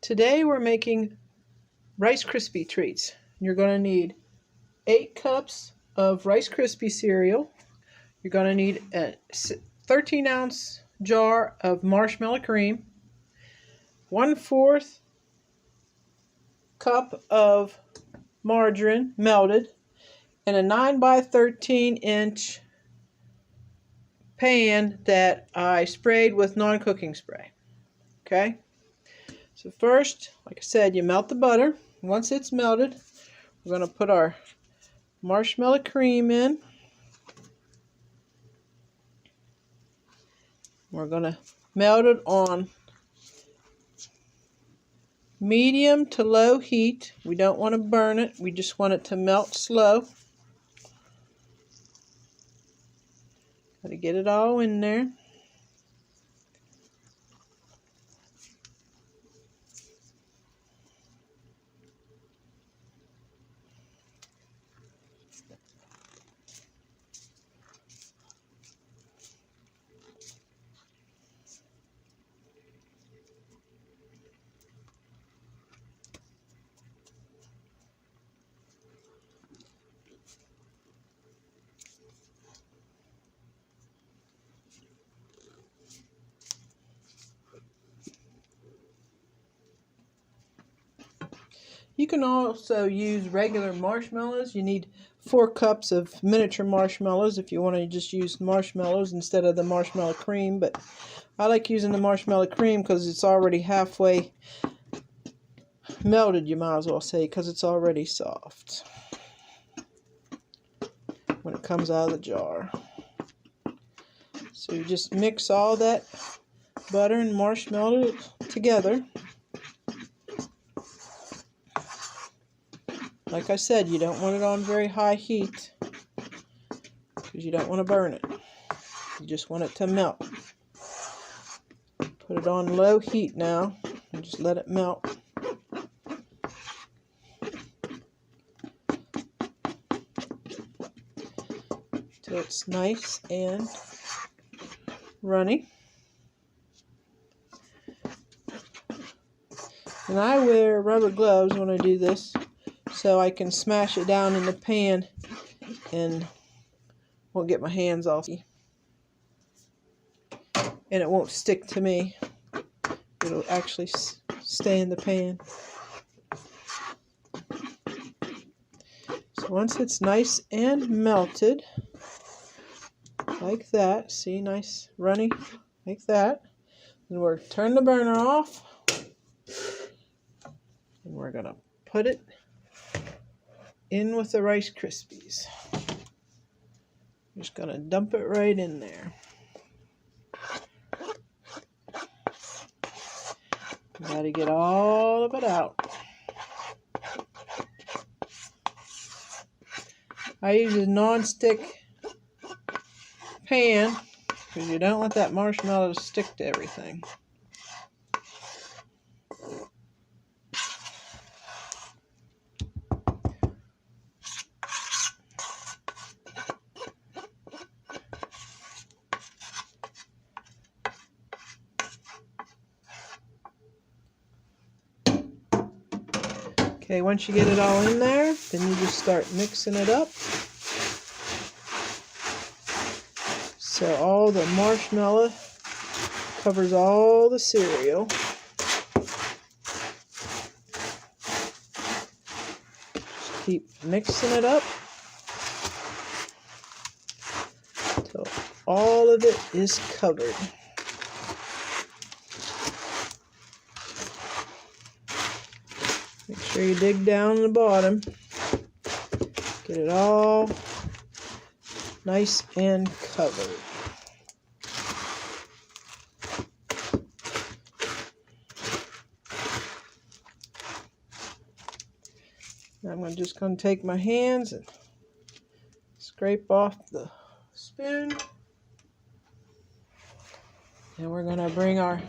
Today we're making Rice Krispie treats. You're going to need 8 cups of Rice Krispie cereal. You're going to need a 13-ounce jar of marshmallow cream, 1/4 cup of margarine melted, and a 9 by 13 inch pan that I sprayed with non-cooking spray. Okay? So first, like I said, you melt the butter. Once it's melted, we're going to put our marshmallow cream in. We're going to melt it on medium to low heat. We don't want to burn it. We just want it to melt slow. Got to get it all in there. You can also use regular marshmallows. You need 4 cups of miniature marshmallows if you want to just use marshmallows instead of the marshmallow cream. But I like using the marshmallow cream because it's already halfway melted, you might as well say, because it's already soft when it comes out of the jar. So you just mix all that butter and marshmallow together. Like I said, you don't want it on very high heat because you don't want to burn it. You just want it to melt. Put it on low heat now and just let it melt. Till it's nice and runny. And I wear rubber gloves when I do this, so I can smash it down in the pan and won't get my hands off. And it won't stick to me. It'll actually stay in the pan. So once it's nice and melted, like that, see, nice runny, like that, then we're turn the burner off, and we're gonna put it in with the Rice Krispies. Just gonna dump it right in there. Gotta get all of it out. I use a non-stick pan because you don't want that marshmallow to stick to everything. Okay, once you get it all in there, then you just start mixing it up. So all the marshmallow covers all the cereal. Just keep mixing it up until all of it is covered. Make sure you dig down in the bottom. Get it all nice and covered. Now I'm just going to take my hands and scrape off the spoon. And we're going to bring our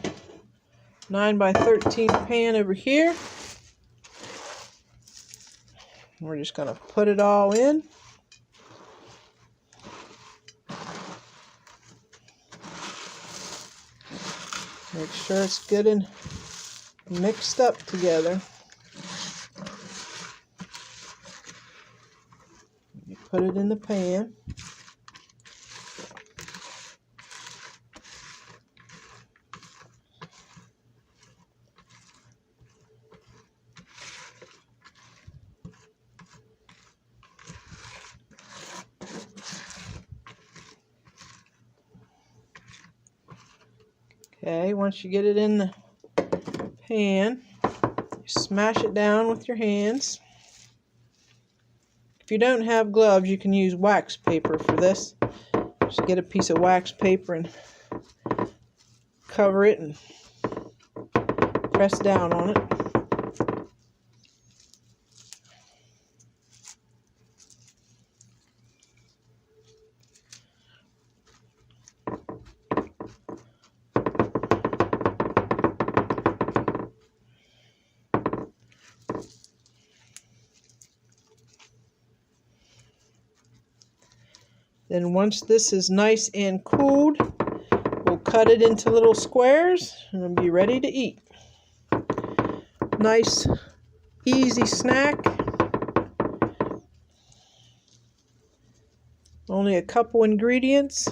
9 by 13 pan over here. We're just going to put it all in. Make sure it's good and mixed up together. You put it in the pan. Okay, once you get it in the pan, you smash it down with your hands. If you don't have gloves, you can use wax paper for this. Just get a piece of wax paper and cover it and press down on it. Then once this is nice and cooled, we'll cut it into little squares and it'll be ready to eat. Nice, easy snack. Only a couple ingredients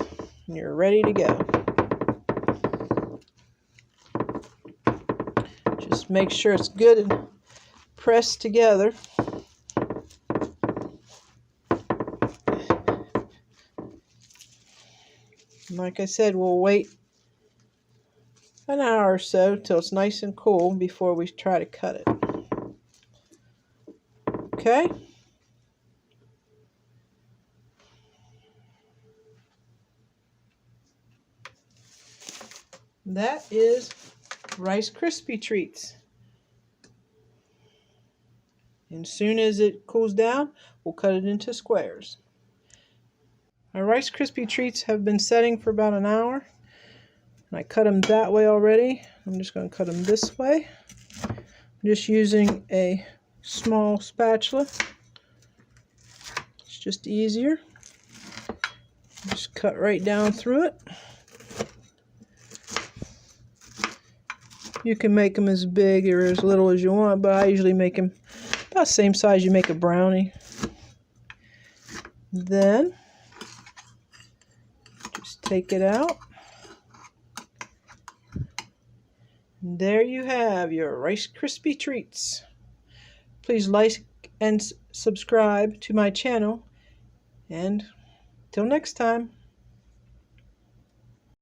and you're ready to go. Just make sure it's good and pressed together. Like I said, we'll wait an hour or so till it's nice and cool before we try to cut it. Okay? That is Rice Krispie treats. And as soon as it cools down, we'll cut it into squares. My Rice Krispie treats have been setting for about an hour. And I cut them that way already. I'm just going to cut them this way. I'm just using a small spatula. It's just easier. Just cut right down through it. You can make them as big or as little as you want, but I usually make them about the same size you make a brownie. Then just take it out. And there you have your Rice Krispie treats. Please like and subscribe to my channel. And till next time.